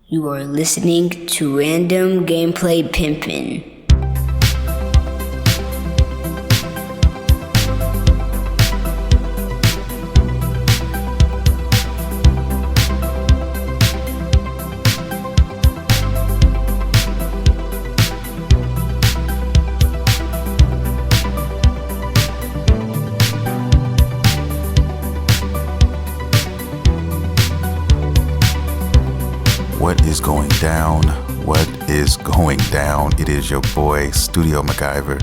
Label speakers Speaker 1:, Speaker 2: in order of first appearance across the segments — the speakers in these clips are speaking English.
Speaker 1: You are listening to Random Gameplay Pimpin.
Speaker 2: What is going down? What is going down? It is your boy, Studio MacGyver,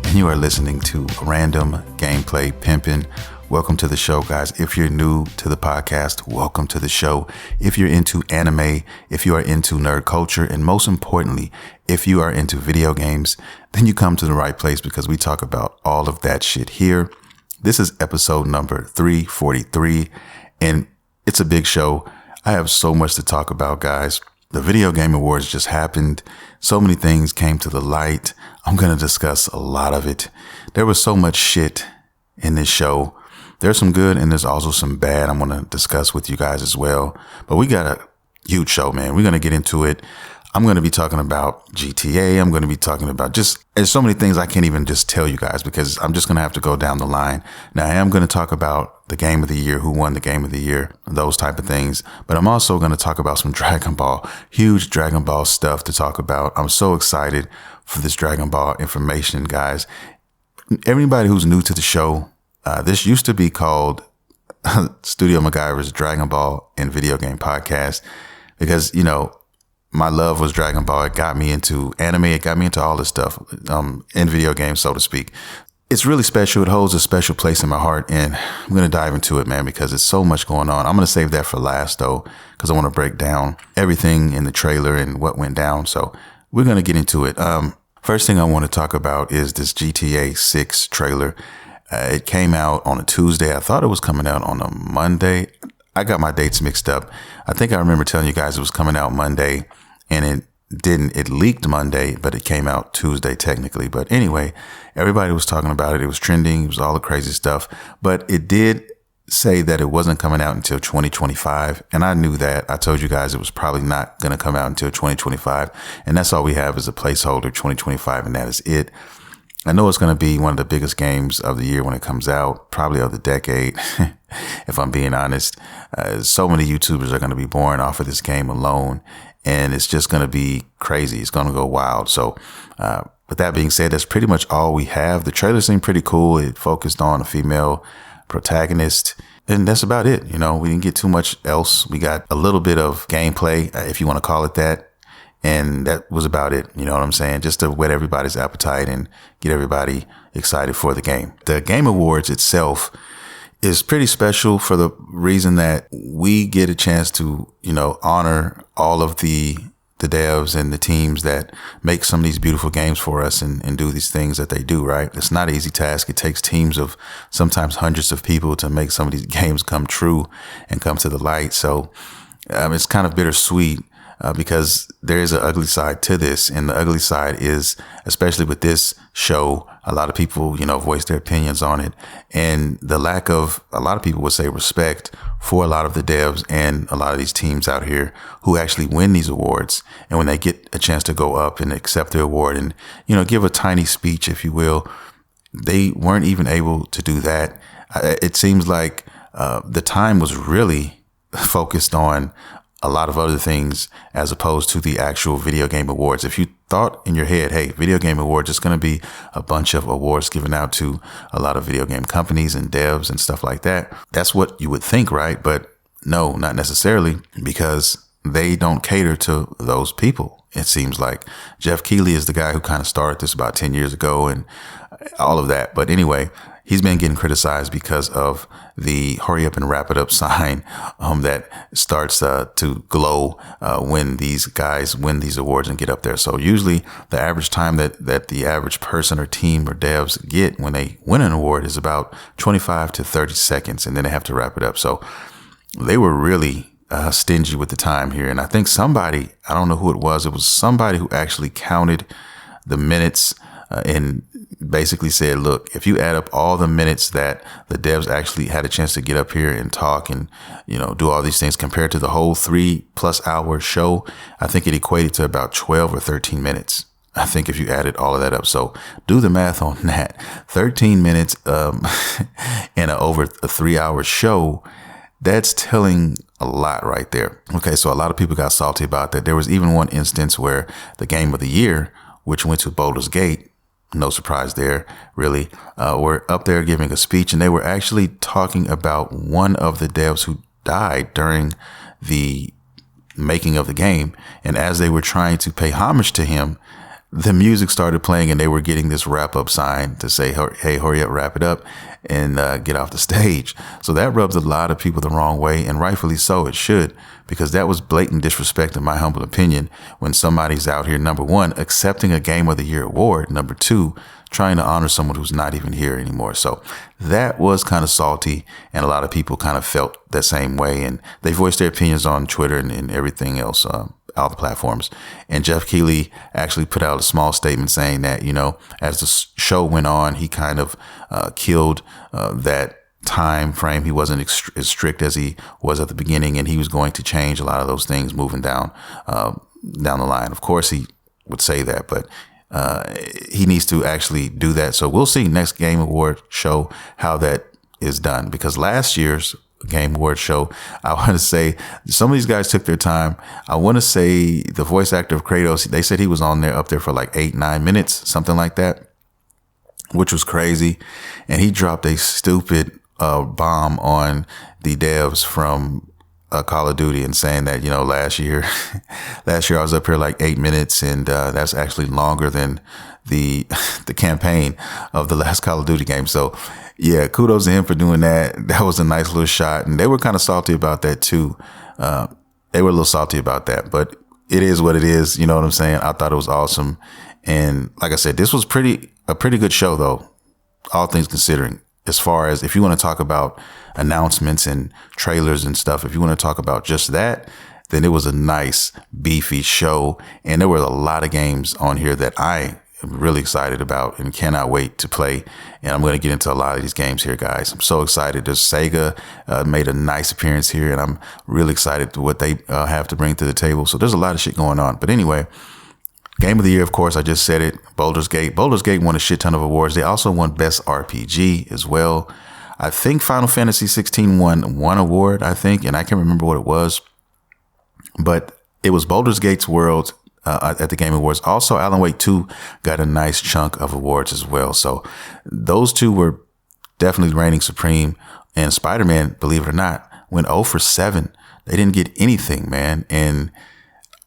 Speaker 2: and you are listening to Random Gameplay Pimpin'. Welcome to the show, guys. If you're new to the podcast, welcome to the show. If you're into anime, if you are into nerd culture, and most importantly, if you are into video games, then you come to the right place because we talk about all of that shit here. This is episode number 343, and it's a big show. I have so much to talk about, guys. The Video Game Awards just happened. So many things came to the light. I'm going to discuss a lot of it. There was so much shit in this show. There's some good and there's also some bad I'm going to discuss with you guys as well. But we got a huge show, man. We're going to get into it. I'm going to be talking about GTA. I'm going to be talking about there's so many things I can't even just tell you guys because I'm just going to have to go down the line. Now, I am going to talk about the game of the year, who won the game of the year, those type of things. But I'm also going to talk about some Dragon Ball, huge Dragon Ball stuff to talk about. I'm so excited for this Dragon Ball information, guys. Everybody who's new to the show, this used to be called Studio MacGyver's Dragon Ball and Video Game Podcast because, my love was Dragon Ball. It got me into anime. It got me into all this stuff in video games, so to speak. It's really special. It holds a special place in my heart, and I'm going to dive into it, man, because it's so much going on. I'm going to save that for last, though, because I want to break down everything in the trailer and what went down. So we're going to get into it. First thing I want to talk about is this GTA 6 trailer. It came out on a Tuesday. I thought it was coming out on a Monday. I got my dates mixed up. I think I remember telling you guys it was coming out Monday, and it didn't. It leaked Monday, but it came out Tuesday technically. But anyway, everybody was talking about it. It was trending. It was all the crazy stuff. But it did say that it wasn't coming out until 2025. And I knew that. I told you guys it was probably not going to come out until 2025. And that's all we have is a placeholder, 2025, and that is it. I know it's going to be one of the biggest games of the year when it comes out, probably of the decade, if I'm being honest. So many YouTubers are going to be born off of this game alone, and it's just going to be crazy. It's going to go wild. So with that being said, that's pretty much all we have. The trailer seemed pretty cool. It focused on a female protagonist, and that's about it. We didn't get too much else. We got a little bit of gameplay, if you want to call it that. And that was about it. You know what I'm saying? Just to whet everybody's appetite and get everybody excited for the game. The Game Awards itself is pretty special for the reason that we get a chance to, honor all of the devs and the teams that make some of these beautiful games for us and do these things that they do, right? It's not an easy task. It takes teams of sometimes hundreds of people to make some of these games come true and come to the light. So it's kind of bittersweet. Because there is an ugly side to this, and the ugly side is, especially with this show, a lot of people, voice their opinions on it, and the lack of, a lot of people would say, respect for a lot of the devs and a lot of these teams out here who actually win these awards. And when they get a chance to go up and accept the award and, give a tiny speech, if you will, they weren't even able to do that. It seems like the time was really focused on a lot of other things as opposed to the actual Video Game Awards. If you thought in your head, hey, Video Game Awards is going to be a bunch of awards given out to a lot of video game companies and devs and stuff like that, that's what you would think, right? But no, not necessarily, because they don't cater to those people. It seems like Jeff Keighley is the guy who kind of started this about 10 years ago and all of that. But anyway, he's been getting criticized because of the hurry up and wrap it up sign that starts to glow when these guys win these awards and get up there. So usually the average time that the average person or team or devs get when they win an award is about 25 to 30 seconds, and then they have to wrap it up. So they were really stingy with the time here. And I think somebody, I don't know who it was somebody who actually counted the minutes and basically said, look, if you add up all the minutes that the devs actually had a chance to get up here and talk and, do all these things compared to the whole 3+ hour show, I think it equated to about 12 or 13 minutes. I think if you added all of that up. So do the math on that. 13 minutes in over a 3-hour show. That's telling a lot right there. Okay, so a lot of people got salty about that. There was even one instance where the game of the year, which went to Baldur's Gate, no surprise there, really, were up there giving a speech, and they were actually talking about one of the devs who died during the making of the game. And as they were trying to pay homage to him, the music started playing and they were getting this wrap up sign to say, hey, hurry up, wrap it up and get off the stage. So that rubs a lot of people the wrong way, and rightfully so. It should, because that was blatant disrespect, in my humble opinion, when somebody's out here, number one, accepting a Game of the Year award, number two, trying to honor someone who's not even here anymore. So that was kind of salty, and a lot of people kind of felt that same way, and they voiced their opinions on Twitter and everything else, all the platforms. And Jeff Keighley actually put out a small statement saying that, as the show went on, he kind of killed that time frame. He wasn't as strict as he was at the beginning, and he was going to change a lot of those things moving down the line. Of course, he would say that, but he needs to actually do that. So we'll see next Game Award show how that is done, because last year's Game Award show, I want to say some of these guys took their time. I want to say the voice actor of Kratos, they said he was up there for like 8-9 minutes, something like that, which was crazy. And he dropped a stupid bomb on the devs from Call of Duty, and saying that, last year I was up here like 8 minutes, and that's actually longer than the campaign of the last Call of Duty game. So yeah, kudos to him for doing that. That was a nice little shot, and they were kind of salty about that too. They were a little salty about that, but it is what it is. You know what I'm saying? I thought it was awesome, and like I said, this was a pretty good show though, all things considering. As far as if you want to talk about announcements and trailers and stuff, if you want to talk about just that, then it was a nice beefy show, and there were a lot of games on here that I am really excited about and cannot wait to play. And I'm going to get into a lot of these games here, guys. I'm so excited. There's Sega made a nice appearance here, and I'm really excited to what they have to bring to the table. So there's a lot of shit going on. But anyway, Game of the Year, of course, I just said it, Baldur's Gate. Baldur's Gate won a shit ton of awards. They also won Best RPG as well. I think Final Fantasy 16 won one award, I think, and I can't remember what it was. But it was Baldur's Gate's world at the Game Awards. Also, Alan Wake 2 got a nice chunk of awards as well. So those two were definitely reigning supreme. And Spider-Man, believe it or not, went 0 for 7. They didn't get anything, man. And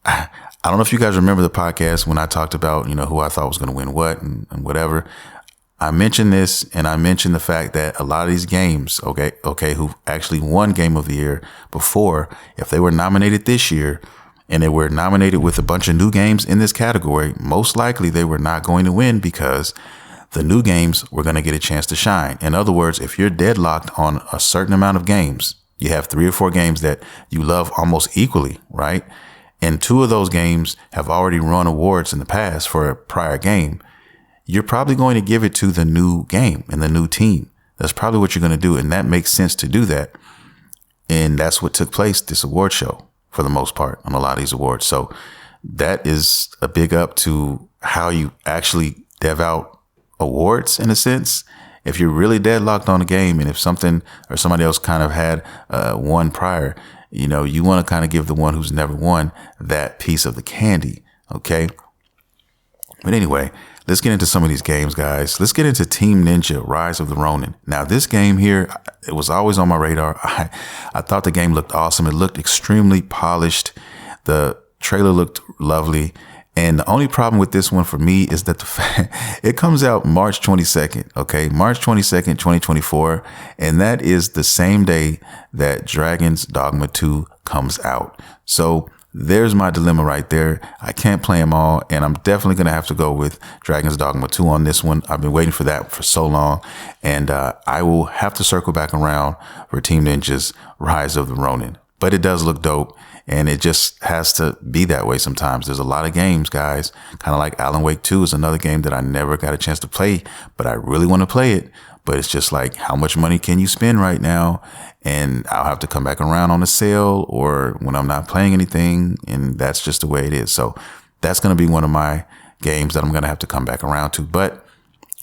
Speaker 2: I don't know if you guys remember the podcast when I talked about, who I thought was going to win what and whatever. I mentioned this, and I mentioned the fact that a lot of these games, okay, who actually won Game of the Year before, if they were nominated this year and they were nominated with a bunch of new games in this category, most likely they were not going to win, because the new games were going to get a chance to shine. In other words, if you're deadlocked on a certain amount of games, you have 3 or 4 games that you love almost equally, right? And 2 of those games have already won awards in the past for a prior game, you're probably going to give it to the new game and the new team. That's probably what you're going to do. And that makes sense to do that. And that's what took place this award show for the most part on a lot of these awards. So that is a big up to how you actually dev out awards in a sense. If you're really deadlocked on a game, and if something or somebody else kind of had won prior, you want to kind of give the one who's never won that piece of the candy. Okay. But anyway, let's get into some of these games, guys. Let's get into Team Ninja Rise of the Ronin. Now, this game here, it was always on my radar. I thought the game looked awesome. It looked extremely polished. The trailer looked lovely. And the only problem with this one for me is that it comes out March 22nd. Okay. March 22nd, 2024. And that is the same day that Dragon's Dogma 2 comes out. So there's my dilemma right there. I can't play them all, and I'm definitely going to have to go with Dragon's Dogma 2 on this one. I've been waiting for that for so long, and I will have to circle back around for Team Ninja's Rise of the Ronin. but it does look dope. And it just has to be that way sometimes. There's a lot of games, guys, kind of like Alan Wake 2 is another game that I never got a chance to play, but I really want to play it. But it's just like, how much money can you spend right now? And I'll have to come back around on a sale or when I'm not playing anything. And that's just the way it is. So that's going to be one of my games that I'm going to have to come back around to. But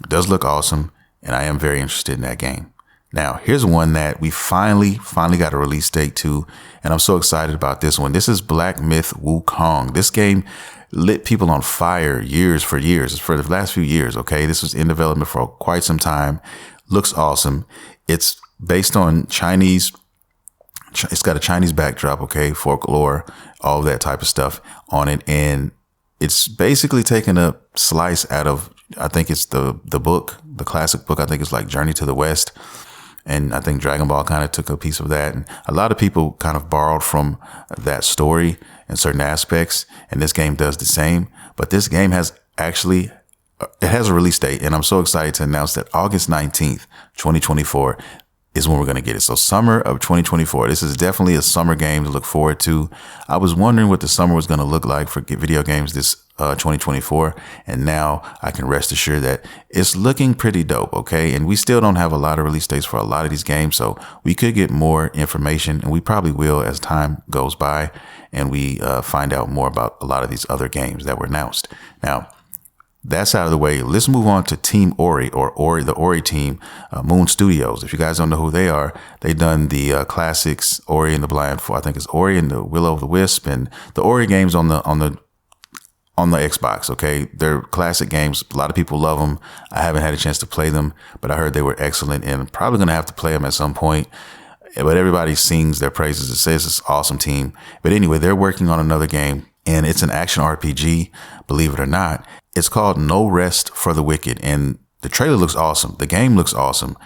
Speaker 2: it does look awesome. And I am very interested in that game. Now, here's one that we finally got a release date to, and I'm so excited about this one. This is Black Myth Wukong. This game lit people on fire for the last few years, okay? This was in development for quite some time. Looks awesome. It's based on Chinese, it's got a Chinese backdrop, okay? Folklore, all of that type of stuff on it, and it's basically taking a slice out of, I think it's the book, the classic book, I think it's like Journey to the West. And I think Dragon Ball kind of took a piece of that. And a lot of people kind of borrowed from that story in certain aspects. And this game does the same. But this game has actually, it has a release date. And I'm so excited to announce that August 19th, 2024 is when we're going to get it. So summer of 2024. This is definitely a summer game to look forward to. I was wondering what the summer was going to look like for video games this 2024. And now I can rest assured that it's looking pretty dope. Okay. And we still don't have a lot of release dates for a lot of these games. So we could get more information, and we probably will as time goes by and we find out more about a lot of these other games that were announced. Now, that's out of the way. Let's move on to Team Ori, or the Ori team, Moon Studios. If you guys don't know who they are, they've done the classics, Ori and the Blind Forest. I think it's Ori and the Will of the Wisp, and the Ori games on the Xbox. Okay, they're classic games. A lot of people love them. I haven't had a chance to play them, but I heard they were excellent, and I'm probably gonna have to play them at some point. But everybody sings their praises. It says it's an awesome team. But anyway, they're working on another game, and it's an action RPG. Believe it or not. It's called No Rest for the Wicked, and the trailer looks awesome. The game looks awesome.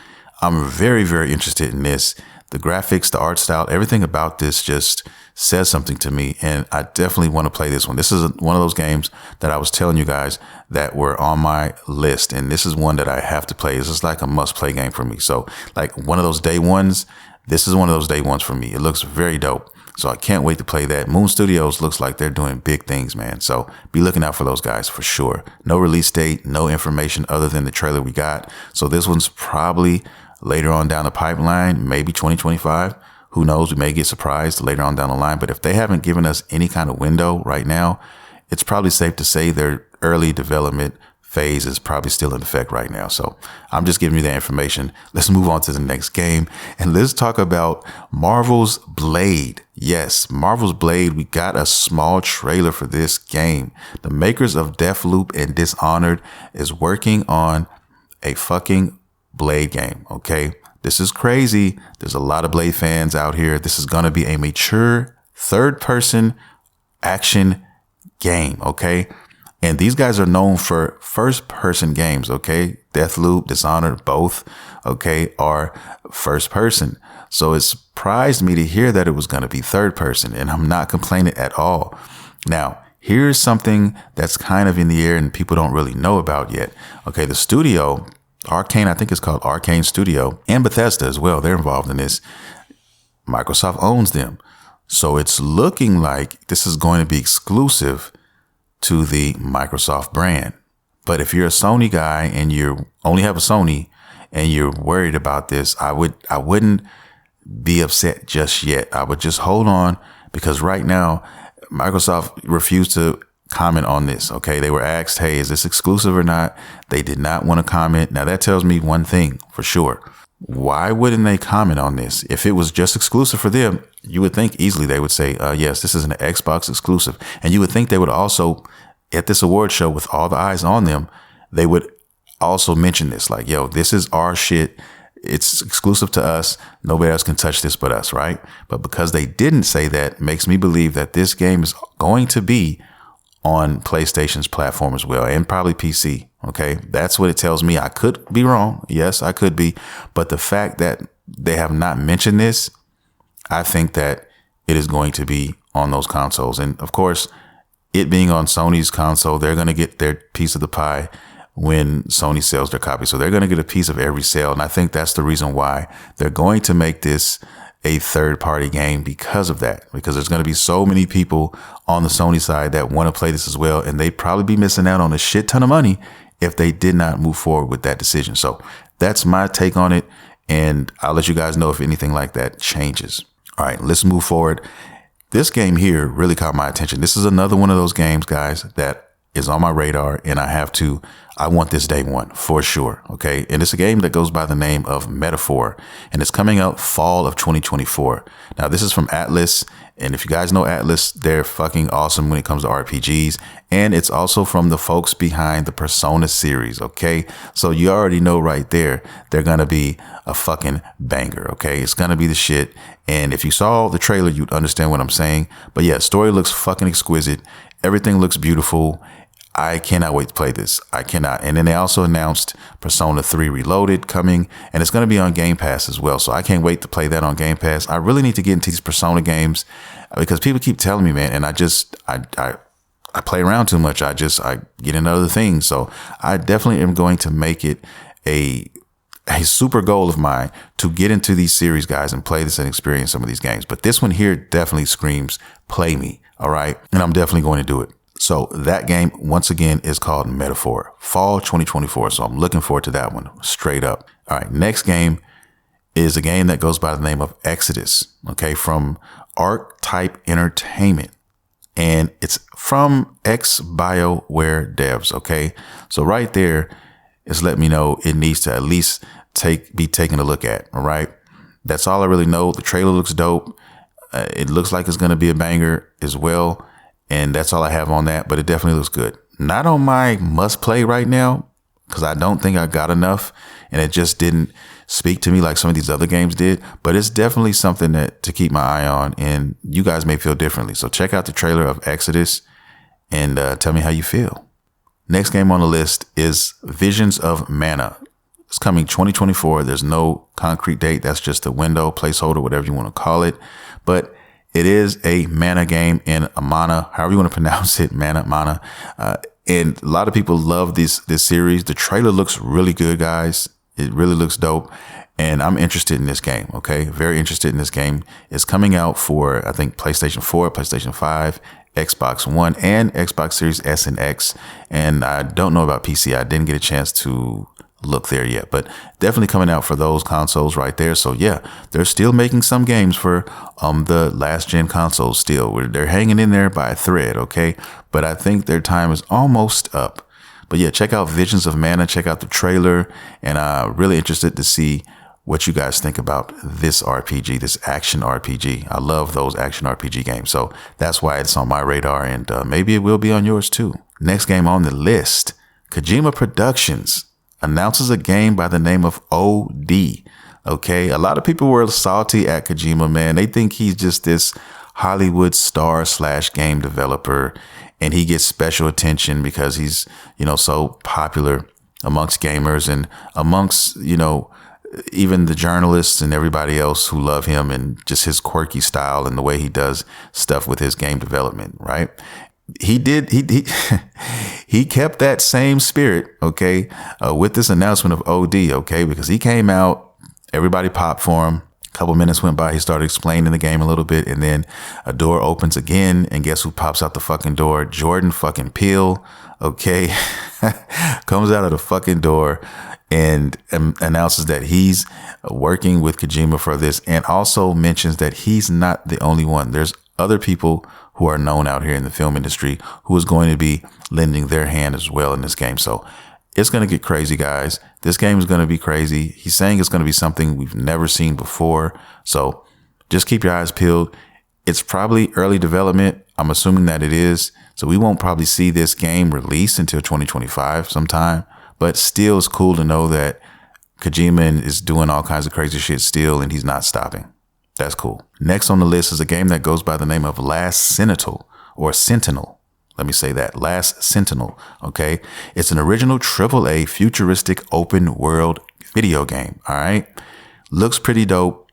Speaker 2: I'm very, very interested in this. The graphics, the art style, everything about this just says something to me, and I definitely want to play this one. This is one of those games that I was telling you guys that were on my list, and this is one that I have to play. This is like a must-play game for me. So like one of those day ones, this is one of those day ones for me. It looks very dope. So I can't wait to play that. Moon Studios looks like they're doing big things, man. So be looking out for those guys for sure. No release date, no information other than the trailer we got. So this one's probably later on down the pipeline, maybe 2025. Who knows? We may get surprised later on down the line. But if they haven't given us any kind of window right now, it's probably safe to say their early development phase is probably still in effect right now. So I'm just giving you that information. Let's move on to the next game, and let's talk about Marvel's Blade. Yes, Marvel's Blade. We got a small trailer for this game. The makers of Deathloop and Dishonored is working on a fucking Blade game. Okay, this is crazy. There's a lot of Blade fans out here. This is going to be a mature third-person action game. Okay. And these guys are known for first person games. Okay. Deathloop, Dishonored, both, okay, are first person. So it surprised me to hear that it was going to be third person, and I'm not complaining at all. Now, here's something that's kind of in the air and people don't really know about yet. Okay. The studio, Arcane, I think it's called Arcane Studio, and Bethesda as well. They're involved in this. Microsoft owns them. So it's looking like this is going to be exclusive to the Microsoft brand. But if you're a Sony guy and you only have a Sony and you're worried about this, I wouldn't be upset just yet. I would just hold on, because right now Microsoft refused to comment on this. Okay. They were asked, hey, is this exclusive or not? They did not want to comment. Now that tells me one thing for sure. Why wouldn't they comment on this? If it was just exclusive for them, you would think easily they would say, yes, this is an Xbox exclusive. And you would think they would also, at this award show with all the eyes on them, they would also mention this, like, yo, this is our shit. It's exclusive to us. Nobody else can touch this but us, right? But because they didn't say that, makes me believe that this game is going to be on PlayStation's platform as well, and probably PC. Okay. That's what it tells me. I could be wrong. Yes, I could be. But the fact that they have not mentioned this, I think that it is going to be on those consoles. And of course, it being on Sony's console, they're going to get their piece of the pie when Sony sells their copy. So they're going to get a piece of every sale. And I think that's the reason why they're going to make this a third party game because of that, because there's going to be so many people on the Sony side that want to play this as well. And they'd probably be missing out on a shit ton of money if they did not move forward with that decision. So that's my take on it. And I'll let you guys know if anything like that changes. All right, let's move forward. This game here really caught my attention. This is another one of those games, guys, that is on my radar, and I want this day one for sure. Okay. And it's a game that goes by the name of Metaphor, and it's coming out fall of 2024. Now, this is from Atlas. And if you guys know Atlas, they're fucking awesome when it comes to RPGs. And it's also from the folks behind the Persona series. Okay. So you already know right there, they're going to be a fucking banger. Okay. It's going to be the shit. And if you saw the trailer, you'd understand what I'm saying. But yeah, story looks fucking exquisite. Everything looks beautiful. I cannot wait to play this. I cannot. And then they also announced Persona 3 Reloaded coming, and it's going to be on Game Pass as well. So I can't wait to play that on Game Pass. I really need to get into these Persona games because people keep telling me, man, and I play around too much. I get into other things. So I definitely am going to make it a super goal of mine to get into these series, guys, and play this and experience some of these games. But this one here definitely screams, play me. All right. And I'm definitely going to do it. So that game, once again, is called Metaphor, fall 2024. So I'm looking forward to that one straight up. All right. Next game is a game that goes by the name of Exodus. Okay. From Archetype Entertainment. And it's from ex-BioWare devs. Okay. So right there is letting me know it needs to at least be taken a look at. All right. That's all I really know. The trailer looks dope. It looks like it's going to be a banger as well. And that's all I have on that, but it definitely looks good. Not on my must play right now, because I don't think I got enough and it just didn't speak to me like some of these other games did, but it's definitely something to keep my eye on, and you guys may feel differently. So check out the trailer of Exodus and tell me how you feel. Next game on the list is Visions of Mana. It's coming 2024. There's no concrete date. That's just a window, placeholder, whatever you want to call it. But it is a mana game in a mana, however you want to pronounce it, mana. And a lot of people love this series. The trailer looks really good, guys. It really looks dope. And I'm interested in this game. Okay. Very interested in this game. It's coming out for, I think, PlayStation 4, PlayStation 5, Xbox One, and Xbox Series S and X. And I don't know about PC. I didn't get a chance to look there yet, but definitely coming out for those consoles right there. So yeah, they're still making some games for the last gen consoles still. They're hanging in there by a thread, okay? But I think their time is almost up. But yeah, check out Visions of Mana, check out the trailer, and I'm really interested to see what you guys think about this RPG, this action RPG. I love those action RPG games. So that's why it's on my radar, and maybe it will be on yours too. Next game on the list, Kojima Productions announces a game by the name of OD. Okay. A lot of people were salty at Kojima, man. They think he's just this Hollywood star / game developer, and he gets special attention because he's, so popular amongst gamers and amongst, even the journalists and everybody else who love him, and just his quirky style and the way he does stuff with his game development. Right. He kept that same spirit, okay, with this announcement of OD, okay, because he came out, everybody popped for him. A couple minutes went by, he started explaining the game a little bit, and then a door opens again, and guess who pops out the fucking door? Jordan fucking Peele, okay, comes out of the fucking door and announces that he's working with Kojima for this, and also mentions that he's not the only one. There's other people who are known out here in the film industry who is going to be lending their hand as well in this game. So it's going to get crazy, guys. This game is going to be crazy. He's saying it's going to be something we've never seen before. So just keep your eyes peeled. It's probably early development. I'm assuming that it is. So we won't probably see this game released until 2025 sometime. But still, it's cool to know that Kojima is doing all kinds of crazy shit still, and he's not stopping. That's cool. Next on the list is a game that goes by the name of Last Sentinel, or Sentinel. Let me say that. Last Sentinel. Okay. It's an original AAA futuristic open world video game. All right. Looks pretty dope.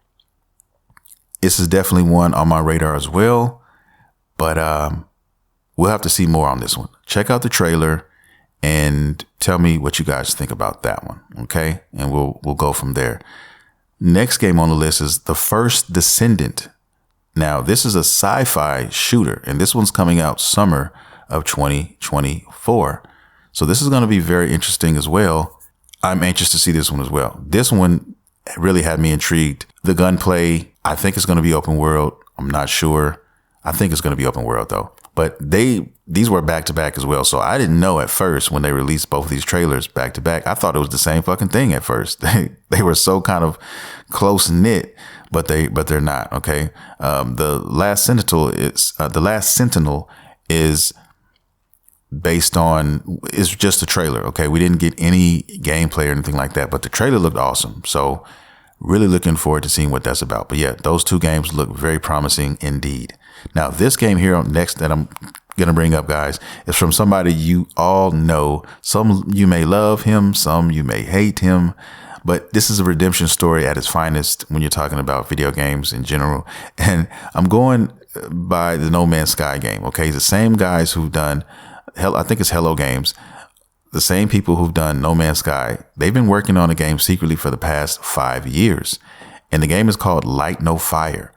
Speaker 2: This is definitely one on my radar as well. But we'll have to see more on this one. Check out the trailer and tell me what you guys think about that one. Okay. And we'll go from there. Next game on the list is The First Descendant. Now, this is a sci-fi shooter, and this one's coming out summer of 2024. So this is going to be very interesting as well. I'm anxious to see this one as well. This one really had me intrigued. The gunplay, I think it's going to be open world. I'm not sure. I think it's going to be open world though. But these were back to back as well. So I didn't know at first when they released both of these trailers back to back. I thought it was the same fucking thing at first. They were so kind of close knit, but they're not. Okay. The Last Sentinel is based on, is just a trailer. Okay. We didn't get any gameplay or anything like that, but the trailer looked awesome. So really looking forward to seeing what that's about. But yeah, those two games look very promising indeed. Now, this game here next that I'm going to bring up, guys, is from somebody you all know. Some you may love him, some you may hate him, but this is a redemption story at its finest when you're talking about video games in general. And I'm going by the No Man's Sky game. Okay. The same guys who've done, I think it's Hello Games. The same people who've done No Man's Sky, they've been working on the game secretly for the past 5 years. And the game is called Light No Fire.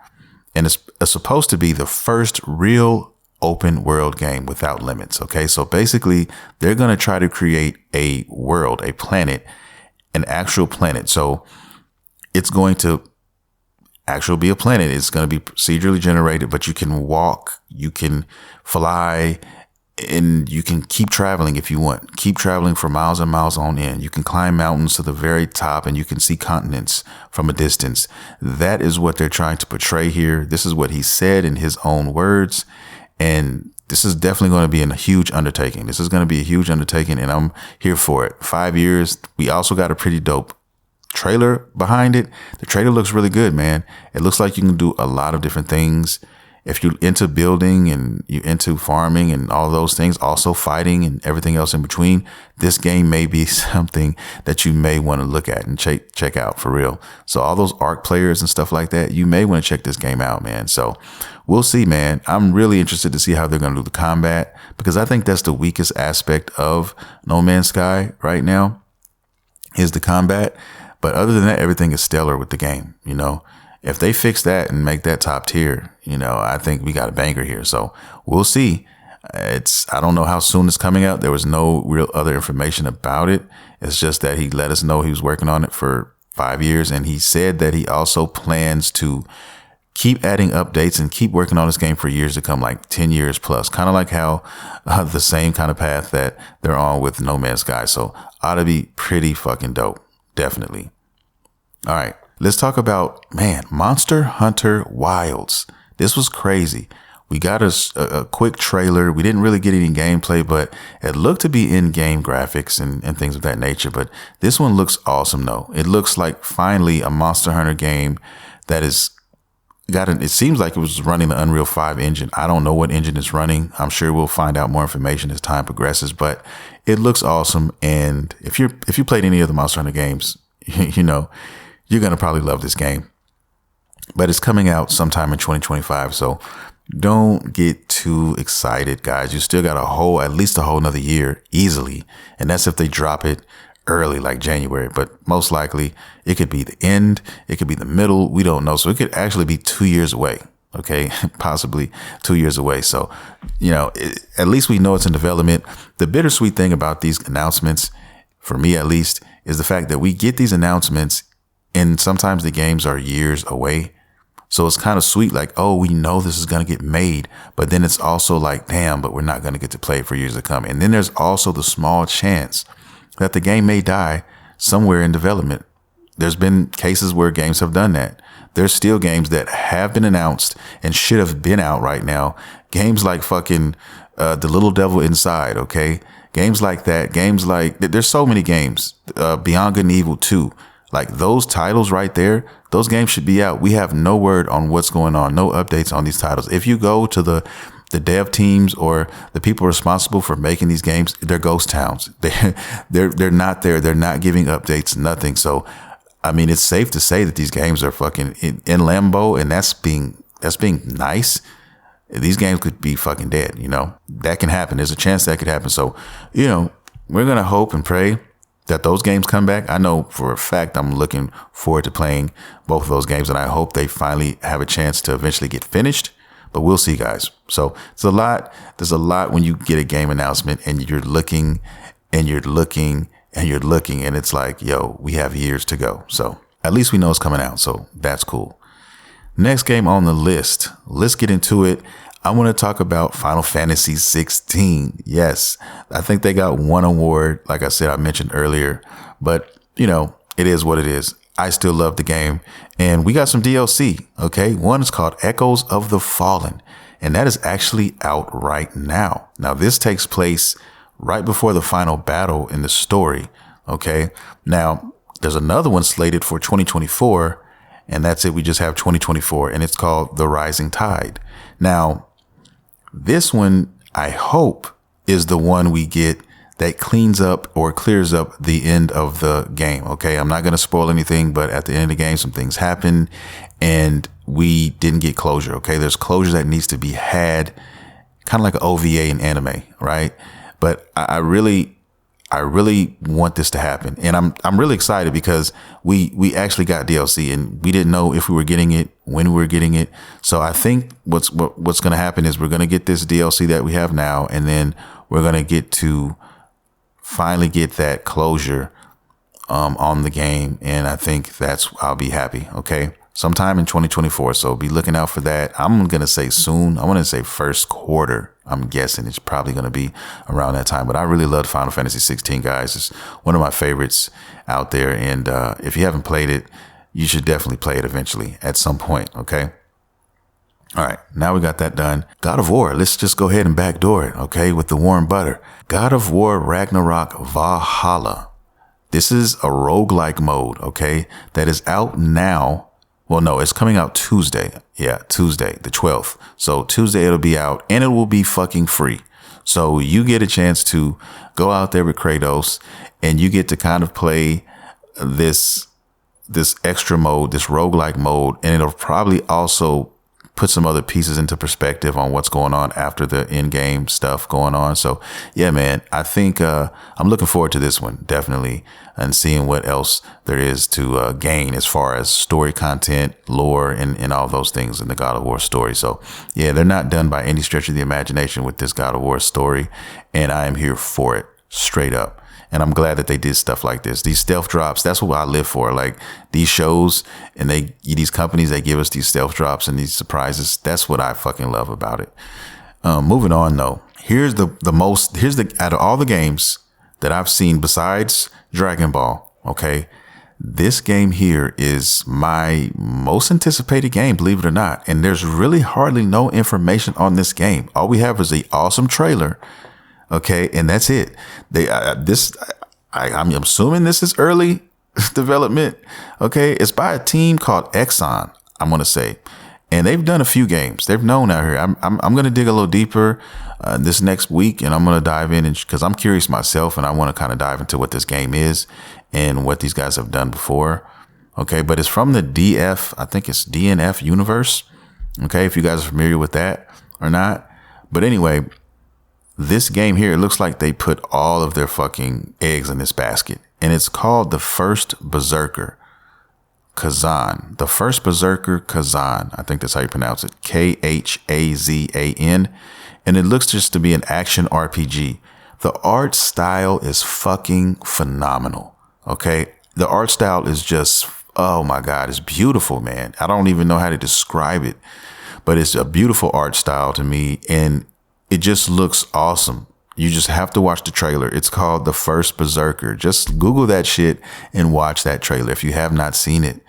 Speaker 2: And it's supposed to be the first real open world game without limits. Okay. So basically they're going to try to create a world, a planet, an actual planet. So it's going to actually be a planet. It's going to be procedurally generated, but you can walk, you can fly, and you can keep traveling if you want. Keep traveling for miles and miles on end. You can climb mountains to the very top and you can see continents from a distance. That is what they're trying to portray here. This is what he said in his own words. And this is definitely going to be a huge undertaking. This is going to be a huge undertaking and I'm here for it. 5 years. We also got a pretty dope trailer behind it. The trailer looks really good, man. It looks like you can do a lot of different things. If you're into building and you're into farming and all those things, also fighting and everything else in between, this game may be something that you may want to look at and check out for real. So all those ARC players and stuff like that, you may want to check this game out, man. So we'll see, man. I'm really interested to see how they're going to do the combat because I think that's the weakest aspect of No Man's Sky right now is the combat. But other than that, everything is stellar with the game, you know. If they fix that and make that top tier, you know, I think we got a banger here. So we'll see. I don't know how soon it's coming out. There was no real other information about it. It's just that he let us know he was working on it for 5 years. And he said that he also plans to keep adding updates and keep working on this game for years to come, like 10 years plus, kind of like how the same kind of path that they're on with No Man's Sky. So ought to be pretty fucking dope. Definitely. All right. Let's talk about, man, Monster Hunter Wilds. This was crazy. We got a quick trailer. We didn't really get any gameplay, but it looked to be in-game graphics and things of that nature. But this one looks awesome, though. It looks like finally a Monster Hunter game that is it seems like it was running the Unreal 5 engine. I don't know what engine it's running. I'm sure we'll find out more information as time progresses, but it looks awesome. And if you played any of the Monster Hunter games, you know, you're going to probably love this game, but it's coming out sometime in 2025. So don't get too excited, guys. You still got at least a whole nother year easily. And that's if they drop it early, like January, but most likely it could be the end. It could be the middle. We don't know. So it could actually be 2 years away. Okay. Possibly 2 years away. So, you know, at least we know it's in development. The bittersweet thing about these announcements, for me at least, is the fact that we get these announcements and sometimes the games are years away. So it's kind of sweet. Like, oh, we know this is going to get made, but then it's also like, damn, but we're not going to get to play it for years to come. And then there's also the small chance that the game may die somewhere in development. There's been cases where games have done that. There's still games that have been announced and should have been out right now. Games like fucking The Little Devil Inside. Okay. Games like that. Games like, there's so many games, Beyond Good and Evil 2. Like those titles right there, those games should be out. We have no word on what's going on, no updates on these titles. If you go to the dev teams or the people responsible for making these games, they're ghost towns. They're not there. They're not giving updates, nothing. So, I mean, it's safe to say that these games are fucking in limbo, and that's being nice. These games could be fucking dead, you know. That can happen. There's a chance that could happen. So, you know, we're going to hope and pray that those games come back. I know for a fact I'm looking forward to playing both of those games, and I hope they finally have a chance to eventually get finished. But we'll see, guys. So it's a lot. There's a lot when you get a game announcement and you're looking and you're looking and you're looking, and it's like, yo, we have years to go. So at least we know it's coming out. So that's cool. Next game on the list. Let's get into it. I want to talk about Final Fantasy 16. Yes, I think they got one award, like I said, I mentioned earlier, but you know, it is what it is. I still love the game, and we got some DLC. Okay. One is called Echoes of the Fallen, and that is actually out right now. Now this takes place right before the final battle in the story. Okay. Now there's another one slated for 2024, and that's it. We just have 2024, and it's called The Rising Tide. Now, this one, I hope, is the one we get that cleans up or clears up the end of the game. Okay. I'm not going to spoil anything, but at the end of the game, some things happen and we didn't get closure. Okay. There's closure that needs to be had, kind of like an OVA in anime. Right. But I really want this to happen. And I'm really excited because we actually got DLC and we didn't know if we were getting it, when we were getting it. So I think what's going to happen is we're going to get this DLC that we have now, and then we're going to get to finally get that closure on the game. And I think I'll be happy. Okay. Sometime in 2024. So be looking out for that. I'm going to say soon. I want to say first quarter. I'm guessing it's probably going to be around that time, but I really loved Final Fantasy 16, guys. It's one of my favorites out there. And if you haven't played it, you should definitely play it eventually at some point. Okay. All right. Now we got that done. God of War. Let's just go ahead and backdoor it. Okay. With the warm butter. God of War Ragnarok Valhalla. This is a roguelike mode. Okay. That is out now. Well, no, it's coming out Tuesday. Yeah, Tuesday, the 12th. So Tuesday it'll be out and it will be fucking free. So you get a chance to go out there with Kratos and you get to kind of play this extra mode, this roguelike mode, and it'll probably also put some other pieces into perspective on what's going on after the in-game stuff going on. So yeah, man, I think I'm looking forward to this one, definitely, and seeing what else there is to gain as far as story content, lore, and all those things in the God of War story. So yeah, they're not done by any stretch of the imagination with this God of War story, and I am here for it, straight up. And I'm glad that they did stuff like this. These stealth drops, that's what I live for. Like these shows and these companies, they give us these stealth drops and these surprises. That's what I fucking love about it. Moving on though, here's out of all the games that I've seen besides Dragon Ball, okay, this game here is my most anticipated game, believe it or not. And there's really hardly no information on this game. All we have is an awesome trailer. Okay, and that's it. I'm assuming this is early development. Okay, it's by a team called Exxon, I'm gonna say, and they've done a few games. They've known out here. I'm gonna dig a little deeper this next week, and I'm gonna dive in because I'm curious myself, and I want to kind of dive into what this game is and what these guys have done before. Okay, but it's from the I think it's DNF universe. Okay, if you guys are familiar with that or not, but anyway. This game here, it looks like they put all of their fucking eggs in this basket, and it's called The First Berserker Kazan. The First Berserker Kazan. I think that's how you pronounce it. Khazan. And it looks just to be an action RPG. The art style is fucking phenomenal. Okay. The art style is just, oh my God, it's beautiful, man. I don't even know how to describe it, but it's a beautiful art style to me. And it just looks awesome. You just have to watch the trailer. It's called The First Berserker. Just Google that shit and watch that trailer if you have not seen it.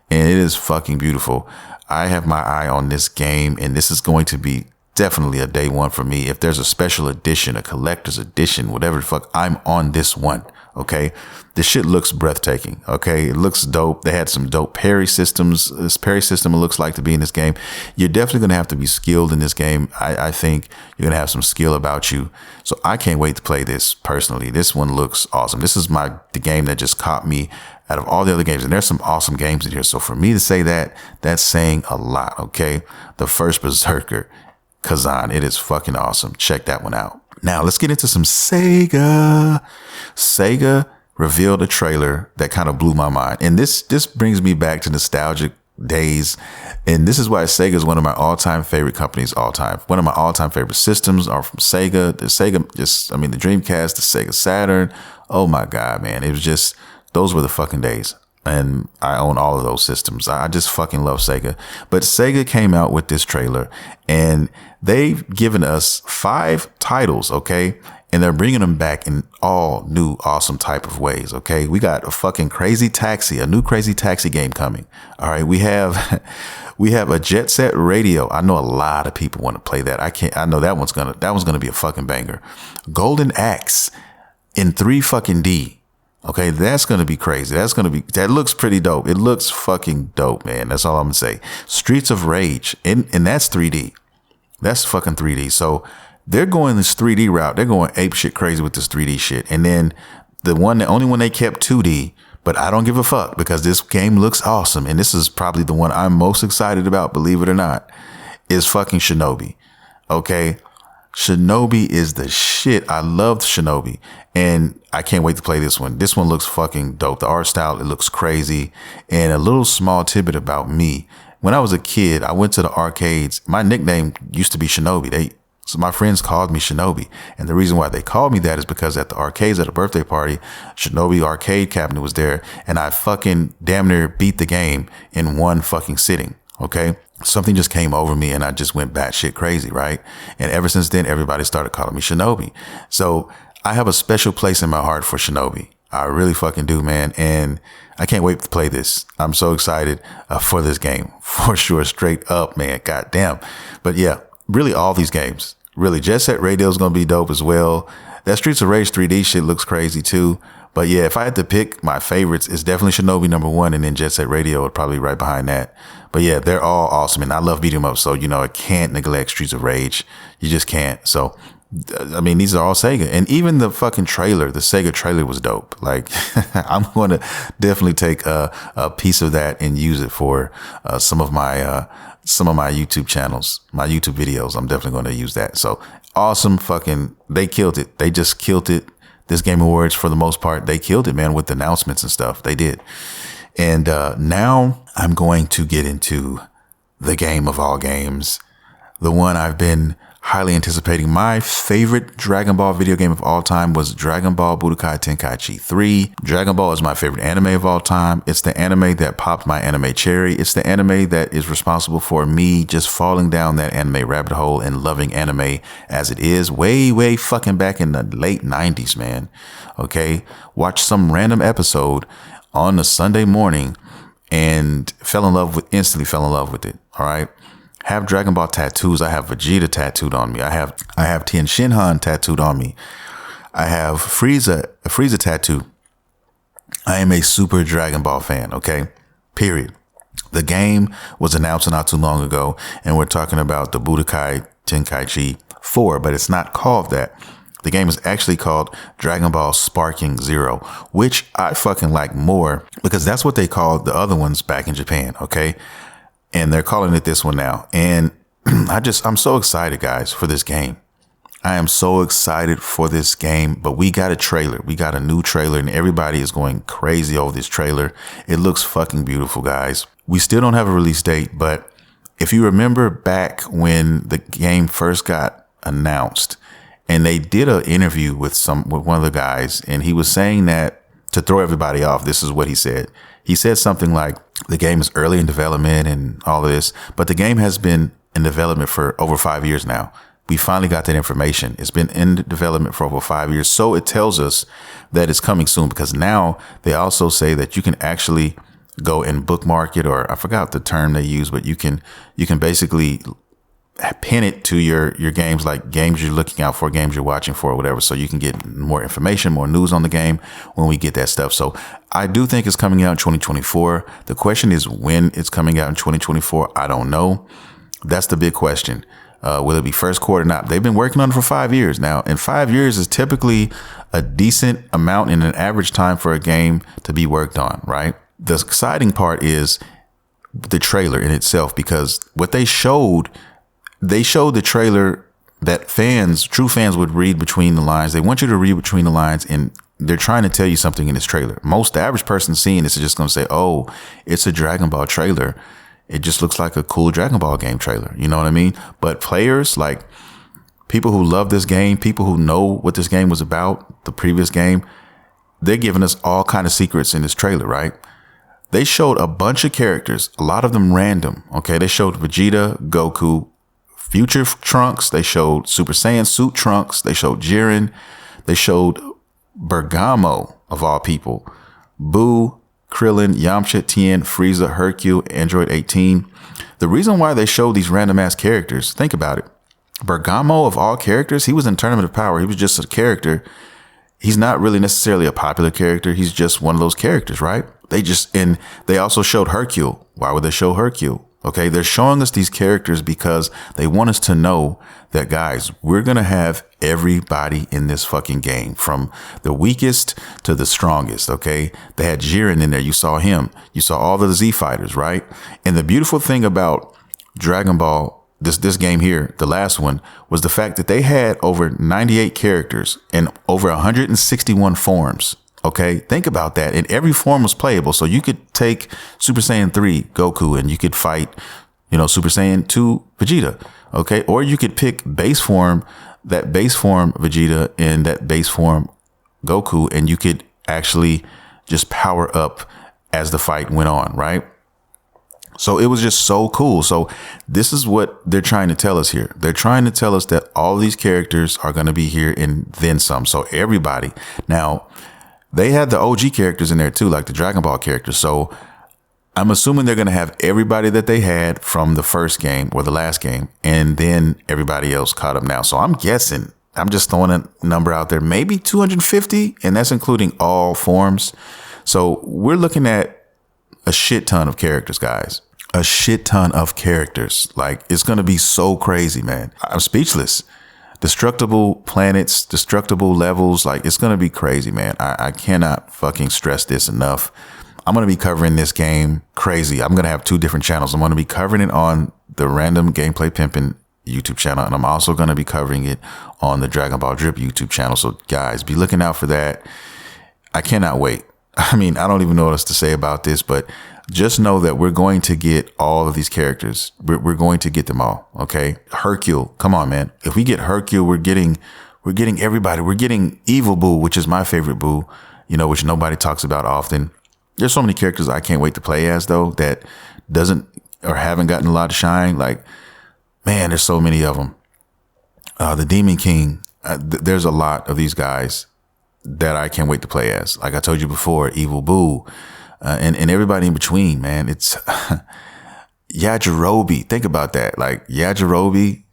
Speaker 2: And it is fucking beautiful. I have my eye on this game, and this is going to be definitely a day one for me. If there's a special edition, a collector's edition, whatever the fuck, I'm on this one. Okay. This shit looks breathtaking. Okay. It looks dope. They had some dope parry systems. This parry system, it looks like, to be in this game. You're definitely going to have to be skilled in this game. I think you're going to have some skill about you. So I can't wait to play this personally. This one looks awesome. This is the game that just caught me out of all the other games. And there's some awesome games in here. So for me to say that, that's saying a lot. Okay. The First Berserker Kazan. It is fucking awesome. Check that one out. Now let's get into some Sega. Sega revealed a trailer that kind of blew my mind. And this brings me back to nostalgic days. And this is why Sega is one of my all-time favorite companies all time. One of my all-time favorite systems are from Sega. The Dreamcast, the Sega Saturn. Oh my God, man. It was just, those were the fucking days. And I own all of those systems. I just fucking love Sega. But Sega came out with this trailer and they've given us 5 titles, okay? And they're bringing them back in all new, awesome type of ways, okay? We got a fucking a new Crazy Taxi game coming. All right, we have a Jet Set Radio. I know a lot of people want to play that. I know that one's gonna be a fucking banger. Golden Axe in 3 fucking D. Okay, that's gonna be crazy. That looks pretty dope. It looks fucking dope, man. That's all I'm gonna say. Streets of Rage, and that's 3D. That's fucking 3D. So they're going this 3D route. They're going ape shit crazy with this 3D shit. And then the only one they kept 2D, but I don't give a fuck because this game looks awesome. And this is probably the one I'm most excited about, believe it or not, is fucking Shinobi. Okay. Shinobi is the shit. I loved Shinobi and I can't wait to play this one. This one looks fucking dope. The art style, it looks crazy. And a little small tidbit about me. When I was a kid, I went to the arcades. My nickname used to be Shinobi. So my friends called me Shinobi. And the reason why they called me that is because at the arcades at a birthday party, Shinobi arcade cabinet was there. And I fucking damn near beat the game in one fucking sitting. Okay. Something just came over me and I just went batshit crazy. Right. And ever since then, everybody started calling me Shinobi. So I have a special place in my heart for Shinobi. I really fucking do, man. And I can't wait to play this. I'm so excited for this game for sure. Straight up, man. God damn. But yeah, really all these games. Really, Jet Set Radio is going to be dope as well. That Streets of Rage 3D shit looks crazy too. But yeah, if I had to pick my favorites, it's definitely Shinobi number 1 and then Jet Set Radio would probably be right behind that. But yeah, they're all awesome. And I love beat 'em up. So, I can't neglect Streets of Rage. You just can't. So, these are all Sega. And even the fucking trailer, the Sega trailer was dope. Like, I'm going to definitely take a piece of that and use it for some of my YouTube channels, my YouTube videos. I'm definitely going to use that. So awesome. They killed it. They just killed it. This Game Awards, for the most part, they killed it, man, with the announcements and stuff. They did. And now I'm going to get into the game of all games, the one I've been highly anticipating. My favorite Dragon Ball video game of all time was Dragon Ball Budokai Tenkaichi 3. Dragon Ball is my favorite anime of all time. It's the anime that popped my anime cherry. It's the anime that is responsible for me just falling down that anime rabbit hole and loving anime as it is way fucking back in the late 90s, man. Okay. Watch some random episode on a Sunday morning and instantly fell in love with it. All right. Have Dragon Ball tattoos. I have Vegeta tattooed on me. I have Tien Shinhan tattooed on me. I have a Frieza tattoo. I am a super Dragon Ball fan. Okay. Period. The game was announced not too long ago, and we're talking about the Budokai Tenkaichi 4, but it's not called that. The game is actually called Dragon Ball Sparking Zero, which I fucking like more because that's what they called the other ones back in Japan. Okay. And they're calling it this one now. And I'm so excited, guys, for this game. I am so excited for this game, but we got a trailer. We got a new trailer and everybody is going crazy over this trailer. It looks fucking beautiful, guys. We still don't have a release date, but if you remember back when the game first got announced and they did an interview with one of the guys, and he was saying that to throw everybody off, this is what he said. He said something like, the game is early in development and all of this, but the game has been in development for over 5 years now. We finally got that information. It's been in development for over 5 years. So it tells us that it's coming soon, because now they also say that you can actually go and bookmark it, or I forgot the term they use, but you can basically pin it to your games, like games you're looking out for, games you're watching for, or whatever. So you can get more information, more news on the game when we get that stuff. So I do think it's coming out in 2024. The question is when it's coming out in 2024. I don't know. That's the big question. Will it be first quarter or not? They've been working on it for 5 years now, and 5 years is typically a decent amount in an average time for a game to be worked on, right? The exciting part is the trailer in itself, because what they showed the trailer that true fans would read between the lines. They want you to read between the lines and they're trying to tell you something in this trailer. The average person seeing this is just going to say, oh, it's a Dragon Ball trailer. It just looks like a cool Dragon Ball game trailer. You know what I mean? But players, like people who love this game, people who know what this game was about, the previous game, they're giving us all kind of secrets in this trailer, right? They showed a bunch of characters, a lot of them random. Okay, they showed Vegeta, Goku, Future Trunks. They showed Super Saiyan Suit Trunks. They showed Jiren. They showed Bergamo, of all people, Boo, Krillin, Yamcha, Tien, Frieza, Hercule, Android 18. The reason why they showed these random ass characters, think about it. Bergamo, of all characters, he was in Tournament of Power. He was just a character. He's not really necessarily a popular character. He's just one of those characters, right? And they also showed Hercule. Why would they show Hercule? Okay, they're showing us these characters because they want us to know that, guys, we're going to have everybody in this fucking game, from the weakest to the strongest. Okay, they had Jiren in there. You saw him. You saw all the Z fighters, right? And the beautiful thing about Dragon Ball, this game here, the last one, was the fact that they had over 98 characters and over 161 forms. Okay, think about that. And every form was playable. So you could take Super Saiyan 3 Goku and you could fight, Super Saiyan 2 Vegeta. Okay, or you could pick base form Vegeta and that base form Goku, and you could actually just power up as the fight went on, right? So it was just so cool. So this is what they're trying to tell us here. They're trying to tell us that all these characters are going to be here and then some. So everybody. Now, they had the OG characters in there too, like the Dragon Ball characters. So I'm assuming they're going to have everybody that they had from the first game or the last game, and then everybody else caught up now. So I'm guessing, I'm just throwing a number out there, maybe 250, and that's including all forms. So we're looking at a shit ton of characters, guys. A shit ton of characters. Like, it's going to be so crazy, man. I'm speechless. Destructible planets, destructible levels. Like, it's going to be crazy, man. I cannot fucking stress this enough. I'm going to be covering this game crazy. I'm going to have 2 different channels. I'm going to be covering it on the Random Gameplay Pimpin' YouTube channel, and I'm also going to be covering it on the Dragon Ball Drip YouTube channel. So guys, be looking out for that. I cannot wait. I mean, I don't even know what else to say about this, but just know that we're going to get all of these characters. We're going to get them all. Okay. Hercule. Come on, man. If we get Hercule, we're getting everybody. We're getting Evil Boo, which is my favorite Boo, which nobody talks about often. There's so many characters I can't wait to play as, though, that doesn't or haven't gotten a lot of shine. Like, man, there's so many of them. The Demon King. There's a lot of these guys that I can't wait to play as. Like I told you before, Evil Boo. And everybody in between, man. It's Yajirobe. Think about that. Like Yajirobe,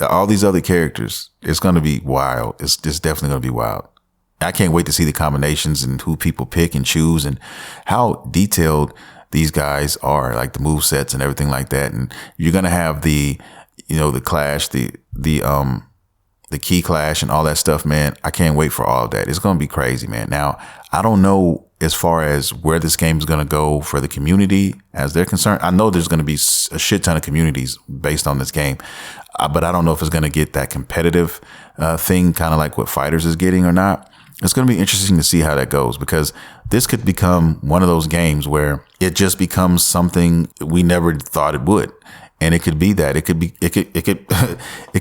Speaker 2: all these other characters. It's going to be wild. It's definitely going to be wild. I can't wait to see the combinations and who people pick and choose and how detailed these guys are, like the move sets and everything like that. And you're going to have the clash, the key clash and all that stuff, man. I can't wait for all of that. It's going to be crazy, man. Now, I don't know as far as where this game is going to go for the community as they're concerned. I know there's going to be a shit ton of communities based on this game, but I don't know if it's going to get that competitive thing, kind of like what Fighters is getting or not. It's going to be interesting to see how that goes, because this could become one of those games where it just becomes something we never thought it would. And it could be that it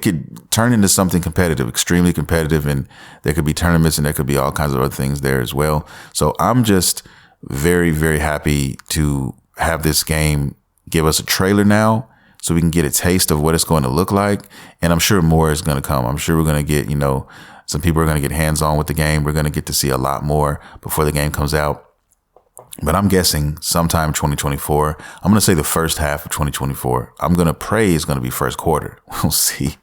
Speaker 2: could turn into something competitive, extremely competitive. And there could be tournaments and there could be all kinds of other things there as well. So I'm just very, very happy to have this game give us a trailer now so we can get a taste of what it's going to look like. And I'm sure more is going to come. I'm sure we're going to get, some people are going to get hands on with the game. We're going to get to see a lot more before the game comes out. But I'm guessing sometime 2024. I'm going to say the first half of 2024. I'm going to pray it's going to be first quarter. We'll see.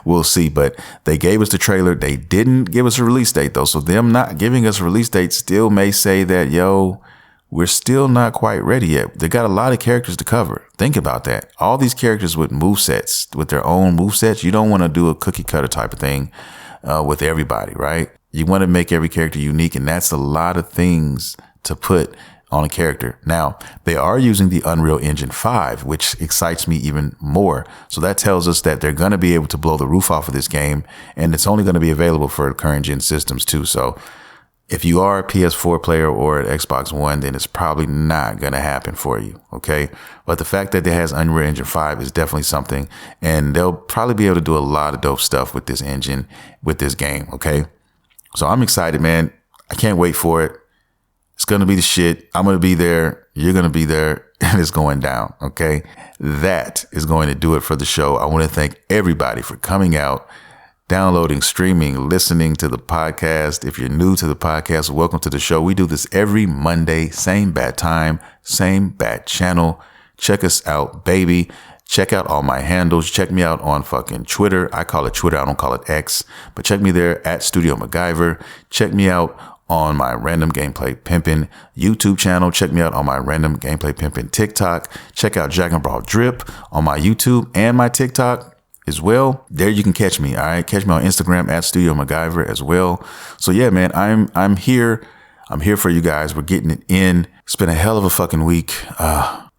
Speaker 2: We'll see. But they gave us the trailer. They didn't give us a release date, though. So them not giving us a release date still may say that, we're still not quite ready yet. They got a lot of characters to cover. Think about that. All these characters with movesets, with their own movesets. You don't want to do a cookie cutter type of thing with everybody, right? You want to make every character unique. And that's a lot of things to put on a character. Now, they are using the Unreal Engine 5, which excites me even more. So that tells us that they're going to be able to blow the roof off of this game, and it's only going to be available for current gen systems too. So If you are a PS4 player or an Xbox One, then it's probably not going to happen for you. Okay. But the fact that it has Unreal Engine 5 is definitely something. And they'll probably be able to do a lot of dope stuff with this engine, with this game. Okay. So I'm excited, man. I can't wait for it. It's going to be the shit. I'm going to be there. You're going to be there. And it's going down. Okay. That is going to do it for the show. I want to thank everybody for coming out, downloading, streaming, listening to the podcast. If you're new to the podcast, welcome to the show. We do this every Monday, same bat time, same bat channel. Check us out, baby. Check out all my handles. Check me out on fucking Twitter. I call it Twitter. I don't call it X, but check me there at Studio MacGyver. Check me out on my Random Gameplay Pimpin YouTube channel. Check me out on my Random Gameplay Pimpin TikTok. Check out Jack and Brawl Drip on my YouTube and my TikTok as well. There you can catch me. All right. Catch me on Instagram at Studio MacGyver as well. So yeah, man, I'm here. I'm here for you guys. We're getting it in. It's been a hell of a fucking week.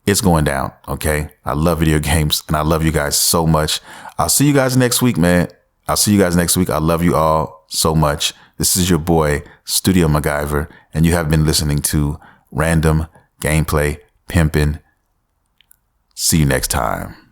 Speaker 2: It's going down. Okay. I love video games and I love you guys so much. I'll see you guys next week, man. I'll see you guys next week. I love you all so much. This is your boy, Studio MacGyver, and you have been listening to Random Gameplay Pimpin'. See you next time.